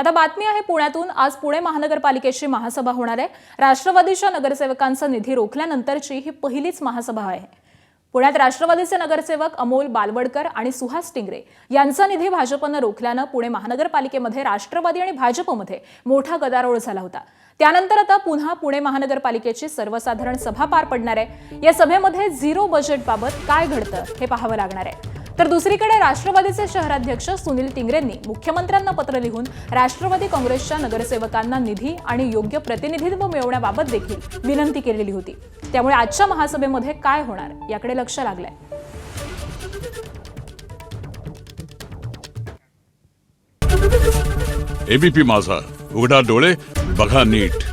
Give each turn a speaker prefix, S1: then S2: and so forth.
S1: आता बातमी आहे पुण्यातून। आज पुणे महानगरपालिकेची महासभा होणार आहे। राष्ट्रवादीच्या नगरसेवकांचा निधी रोखल्यानंतरची ही पहिलीच महासभा आहे। पुण्यात राष्ट्रवादीचे नगरसेवक अमोल बालवडकर आणि सुहास टिंगरे यांचा निधी भाजपने रोखल्याने पुणे महानगरपालिकेमध्ये राष्ट्रवादी आणि भाजपमध्ये मोठा गदारोळ झाला होता। त्यानंतर आता पुन्हा पुणे महानगरपालिकेची सर्वसाधारण सभा पार पडणार आहे। या सभेमध्ये झिरो बजेट बाबत काय घडतं हे पाहावं लागणार आहे। तर दुसरीकडे राष्ट्रवादीचे शहराध्यक्ष सुनील टिंगरेंनी मुख्यमंत्र्यांना पत्र लिहून राष्ट्रवादी काँग्रेसच्या नगरसेवकांना निधी आणि योग्य प्रतिनिधित्व मिळवण्याबाबत देखील विनंती केलेली होती। त्यामुळे आजच्या महासभेमध्ये काय होणार याकडे लक्ष लागलंय।
S2: एबीपी माझा, उघडा डोळे बघा नीट।